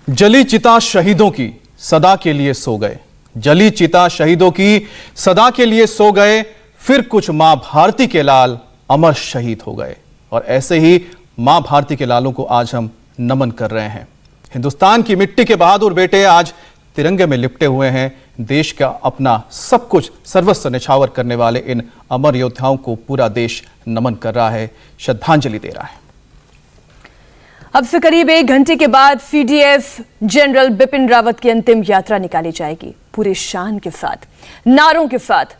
जली चिता शहीदों की सदा के लिए सो गए। जली चिता शहीदों की सदा के लिए सो गए। फिर कुछ मां भारती के लाल अमर शहीद हो गए। और ऐसे ही मां भारती के लालों को आज हम नमन कर रहे हैं। हिंदुस्तान की मिट्टी के बहादुर बेटे आज तिरंगे में लिपटे हुए हैं। देश का अपना सब कुछ सर्वस्व निछावर करने वाले इन अमर योद्धाओं को पूरा देश नमन कर रहा है, श्रद्धांजलि दे रहा है। अब से करीब 1 घंटे के बाद सीडीएस जनरल बिपिन रावत की अंतिम यात्रा निकाली जाएगी, पूरे शान के साथ, नारों के साथ।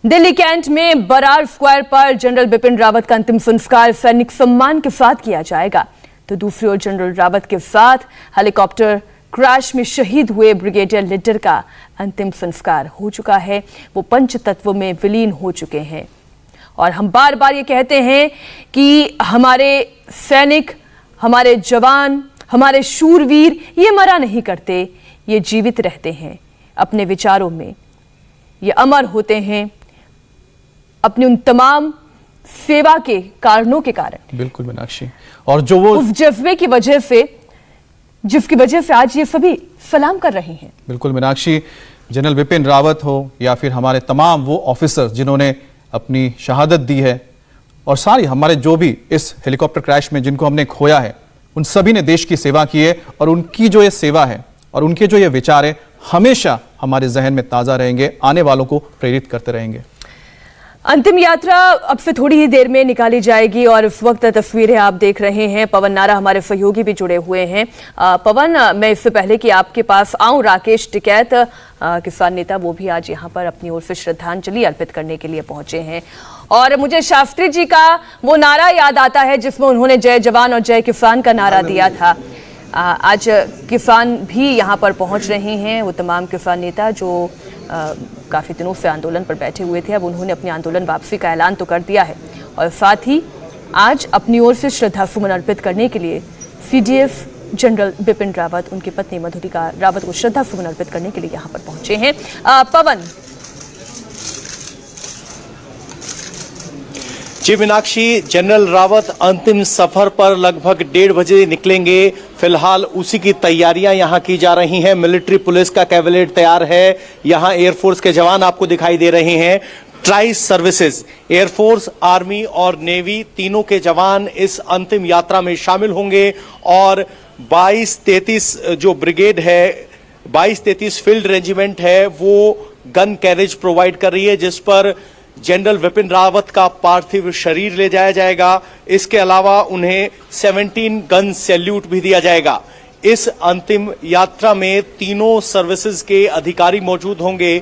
दिल्ली कैंट में बरार स्क्वायर पर जनरल बिपिन रावत का अंतिम संस्कार सैनिक सम्मान के साथ किया जाएगा। तो दूसरी ओर जनरल रावत के साथ हेलीकॉप्टर क्रैश में शहीद हुए ब्रिगेडियर लिड्डर का अंतिम संस्कार हो चुका है। वो पंचतत्व में विलीन हो चुके हैं। और हम बार बार ये कहते हैं कि हमारे सैनिक, हमारे जवान, हमारे शूरवीर ये मरा नहीं करते, ये जीवित रहते हैं अपने विचारों में, ये अमर होते हैं अपनी उन तमाम सेवा के कारणों के कारण। बिल्कुल मीनाक्षी, और जो वो उस जज्बे की वजह से, जिसकी वजह से आज ये सभी सलाम कर रहे हैं। बिल्कुल मीनाक्षी, जनरल बिपिन रावत हो या फिर हमारे तमाम वो ऑफिसर्स जिन्होंने अपनी शहादत दी है, और सारी हमारे जो भी इस हेलीकॉप्टर क्रैश में जिनको हमने खोया है, उन सभी ने देश की सेवा की है। और उनकी जो ये सेवा है और उनके जो ये विचार है हमेशा हमारे जहन में ताज़ा रहेंगे, आने वालों को प्रेरित करते रहेंगे। अंतिम यात्रा अब से थोड़ी ही देर में निकाली जाएगी और इस वक्त तस्वीरें आप देख रहे हैं। पवन नारा हमारे सहयोगी भी जुड़े हुए हैं। पवन, मैं इससे पहले कि आपके पास आऊं, राकेश टिकैत किसान नेता, वो भी आज यहाँ पर अपनी ओर से श्रद्धांजलि अर्पित करने के लिए पहुंचे हैं। और मुझे शास्त्री जी का वो नारा याद आता है जिसमें उन्होंने जय जवान और जय किसान का नारा दिया था। आज किसान भी यहाँ पर पहुंच रहे हैं, वो तमाम किसान नेता जो काफ़ी दिनों से आंदोलन पर बैठे हुए थे। अब उन्होंने अपनी आंदोलन वापसी का ऐलान तो कर दिया है और साथ ही आज अपनी ओर से श्रद्धासुमन अर्पित करने के लिए सीडीएस जनरल बिपिन रावत, उनकी पत्नी मधुरिका रावत को श्रद्धासुमन अर्पित करने के लिए यहाँ पर पहुंचे हैं। पवन जी मीनाक्षी, जनरल रावत अंतिम सफर पर लगभग 1:30 बजे निकलेंगे। फिलहाल उसी की तैयारियां यहां की जा रही हैं। मिलिट्री पुलिस का कैबिनेट तैयार है। यहां एयरफोर्स के जवान आपको दिखाई दे रहे हैं। ट्राइस सर्विसेज, एयरफोर्स, आर्मी और नेवी, तीनों के जवान इस अंतिम यात्रा में शामिल होंगे। और 22-33 जो ब्रिगेड है, 22-33 फील्ड रेजिमेंट है, वो गन कैरेज प्रोवाइड कर रही है, जिस पर जनरल बिपिन रावत का पार्थिव शरीर ले जाया जाएगा। इसके अलावा उन्हें 17 गन सैल्यूट भी दिया जाएगा। इस अंतिम यात्रा में तीनों सर्विसेज के अधिकारी मौजूद होंगे।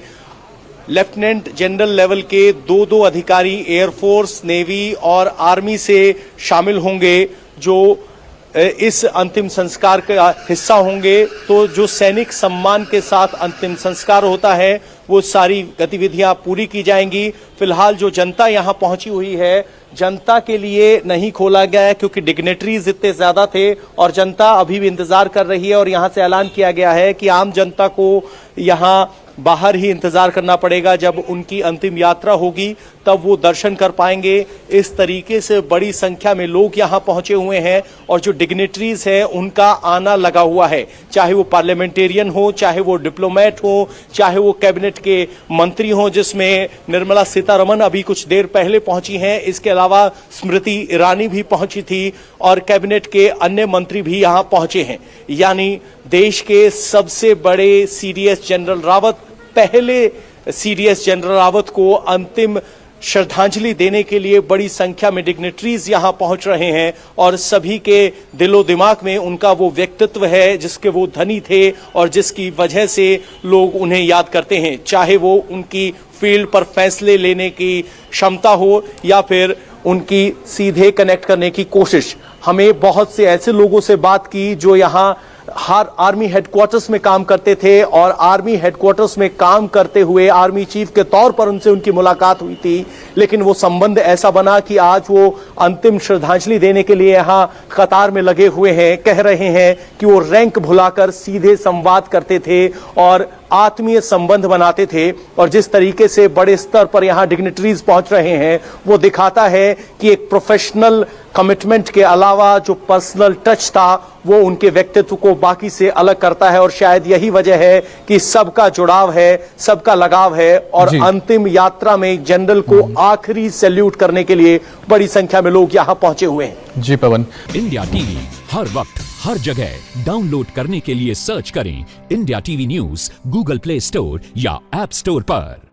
लेफ्टिनेंट जनरल लेवल के 2-2 अधिकारी एयरफोर्स, नेवी और आर्मी से शामिल होंगे, जो इस अंतिम संस्कार का हिस्सा होंगे। तो जो सैनिक सम्मान के साथ अंतिम संस्कार होता है, वो सारी गतिविधियां पूरी की जाएंगी। फिलहाल जो जनता यहां पहुंची हुई है, जनता के लिए नहीं खोला गया है क्योंकि डिग्नेटरीज इतने ज्यादा थे और जनता अभी भी इंतजार कर रही है। और यहां से ऐलान किया गया है कि आम जनता को यहां बाहर ही इंतजार करना पड़ेगा। जब उनकी अंतिम यात्रा होगी तब वो दर्शन कर पाएंगे। इस तरीके से बड़ी संख्या में लोग यहां पहुंचे हुए हैं और जो डिग्नेटरीज है उनका आना लगा हुआ है, चाहे वो पार्लियामेंटेरियन हो, चाहे वो डिप्लोमेट हो, चाहे वो कैबिनेट के मंत्री हो, जिसमें निर्मला सीतारमण अभी कुछ देर पहले पहुंची हैं। इसके अलावा स्मृति ईरानी भी पहुंची थी और कैबिनेट के अन्य मंत्री भी यहां पहुंचे हैं। यानी देश के सबसे बड़े सीडीएस जनरल रावत, पहले सीडीएस जनरल रावत को अंतिम श्रद्धांजलि देने के लिए बड़ी संख्या में डिग्नेटरीज यहां पहुंच रहे हैं। और सभी के दिलो दिमाग में उनका वो व्यक्तित्व है जिसके वो धनी थे और जिसकी वजह से लोग उन्हें याद करते हैं, चाहे वो उनकी फील्ड पर फैसले लेने की क्षमता हो या फिर उनकी सीधे कनेक्ट करने की कोशिश। हमें बहुत से ऐसे लोगों से बात की जो यहाँ आर्मी हेडक्वार्टर्स में काम करते थे और आर्मी हेडक्वार्टर्स में काम करते हुए आर्मी चीफ के तौर पर उनसे उनकी मुलाकात हुई थी, लेकिन वो संबंध ऐसा बना कि आज वो अंतिम श्रद्धांजलि देने के लिए यहाँ कतार में लगे हुए हैं। कह रहे हैं कि वो रैंक भुलाकर सीधे संवाद करते थे और आत्मीय संबंध बनाते थे। और जिस तरीके से बड़े स्तर पर यहाँ डिग्नेटरीज पहुंच रहे हैं, वो दिखाता है कि एक प्रोफेशनल कमिटमेंट के अलावा जो पर्सनल टच था वो उनके व्यक्तित्व को बाकी से अलग करता है और शायद यही वजह है कि सबका जुड़ाव है, सबका लगाव है और जी। अंतिम यात्रा में जनरल को आखिरी सैल्यूट करने के लिए बड़ी संख्या में लोग यहां पहुंचे हुए हैं। जी पवन। इंडिया टीवी हर वक्त हर जगह डाउनलोड करने के लिए सर्च करें India TV news Google play store या ऐप स्टोर पर।